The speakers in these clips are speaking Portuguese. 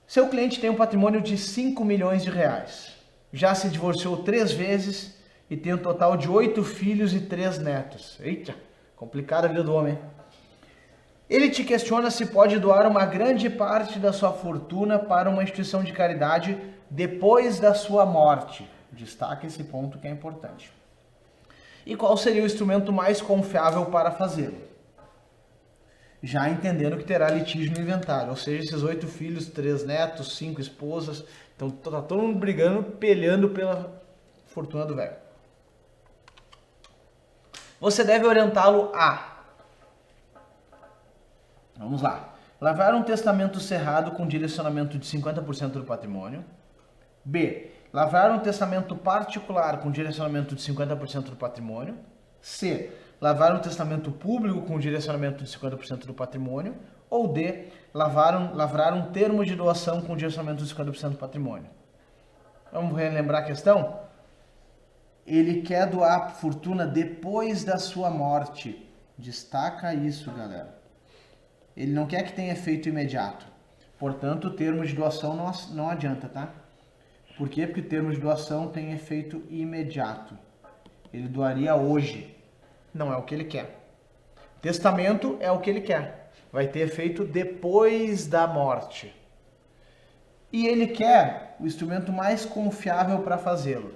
Seu cliente tem um patrimônio de 5 milhões de reais. Já se divorciou 3 vezes e tem um total de 8 filhos e 3 netos. Eita, complicada a vida do homem. Ele te questiona se pode doar uma grande parte da sua fortuna para uma instituição de caridade depois da sua morte. Destaque esse ponto que é importante. E qual seria o instrumento mais confiável para fazê-lo? Já entendendo que terá litígio no inventário, ou seja, esses 8 filhos, 3 netos, 5 esposas, então tá todo mundo brigando, pelhando pela fortuna do velho. Você deve orientá-lo a... Vamos lá. Lavrar um testamento cerrado com direcionamento de 50% do patrimônio. B. Lavrar um testamento particular com direcionamento de 50% do patrimônio. C. Lavrar um testamento público com direcionamento de 50% do patrimônio. Ou D. Lavrar um termo de doação com direcionamento de 50% do patrimônio. Vamos relembrar a questão? Ele quer doar fortuna depois da sua morte. Destaca isso, galera. Ele não quer que tenha efeito imediato. Portanto, o termo de doação não adianta, tá? Por quê? Porque o termo de doação tem efeito imediato. Ele doaria hoje. Não é o que ele quer. Testamento é o que ele quer. Vai ter efeito depois da morte. E ele quer o instrumento mais confiável para fazê-lo.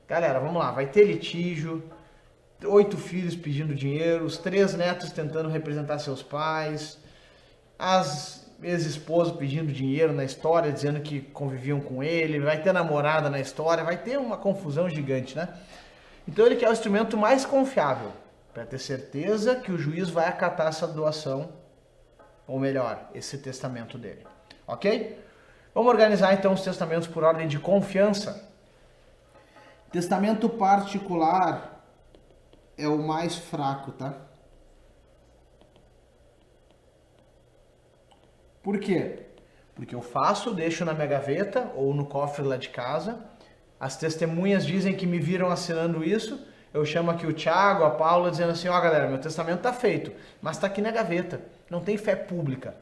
Galera, vamos lá. Vai ter litígio, 8 filhos pedindo dinheiro, os 3 netos tentando representar seus pais, as ex-esposas pedindo dinheiro na história, dizendo que conviviam com ele, vai ter namorada na história, vai ter uma confusão gigante, né? Então ele quer o instrumento mais confiável, para ter certeza que o juiz vai acatar essa doação, ou melhor, esse testamento dele, ok? Vamos organizar então os testamentos por ordem de confiança. Testamento particular é o mais fraco, tá? Por quê? Porque eu faço, deixo na minha gaveta ou no cofre lá de casa. As testemunhas dizem que me viram assinando isso. Eu chamo aqui o Thiago, a Paula, dizendo assim, ó galera, meu testamento tá feito, mas tá aqui na gaveta. Não tem fé pública.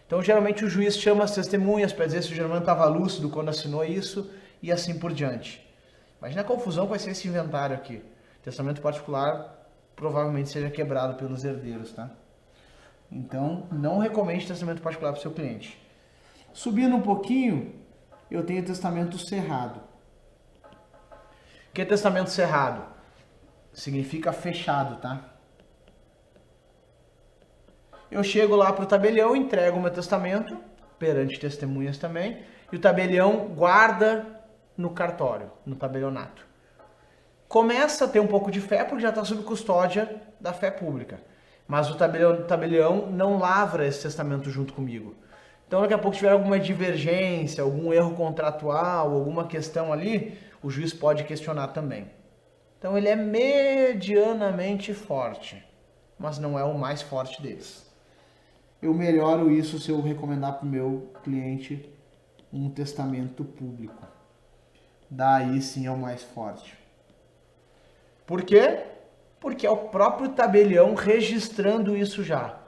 Então geralmente o juiz chama as testemunhas para dizer se o Germano estava lúcido quando assinou isso e assim por diante. Imagina a confusão que vai ser esse inventário aqui. Testamento particular provavelmente seja quebrado pelos herdeiros, tá? Então, não recomende testamento particular para o seu cliente. Subindo um pouquinho, eu tenho testamento cerrado. O que é testamento cerrado? Significa fechado, tá? Eu chego lá para o tabelião, entrego o meu testamento, perante testemunhas também, e o tabelião guarda no cartório, no tabelionato. Começa a ter um pouco de fé porque já está sob custódia da fé pública. Mas o tabelião não lavra esse testamento junto comigo. Então daqui a pouco tiver alguma divergência, algum erro contratual, alguma questão ali, o juiz pode questionar também. Então ele é medianamente forte, mas não é o mais forte deles. Eu melhoro isso se eu recomendar para o meu cliente um testamento público. Daí sim é o mais forte. Por quê? Porque é o próprio tabelião registrando isso já.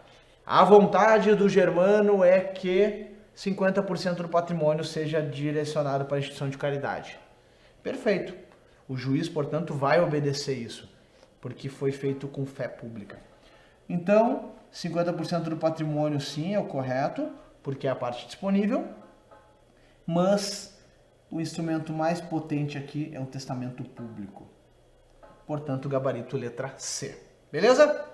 A vontade do Germano é que 50% do patrimônio seja direcionado para a instituição de caridade. Perfeito. O juiz, portanto, vai obedecer isso, porque foi feito com fé pública. Então, 50% do patrimônio sim é o correto, porque é a parte disponível, mas o instrumento mais potente aqui é o testamento público. Portanto, gabarito letra C. Beleza?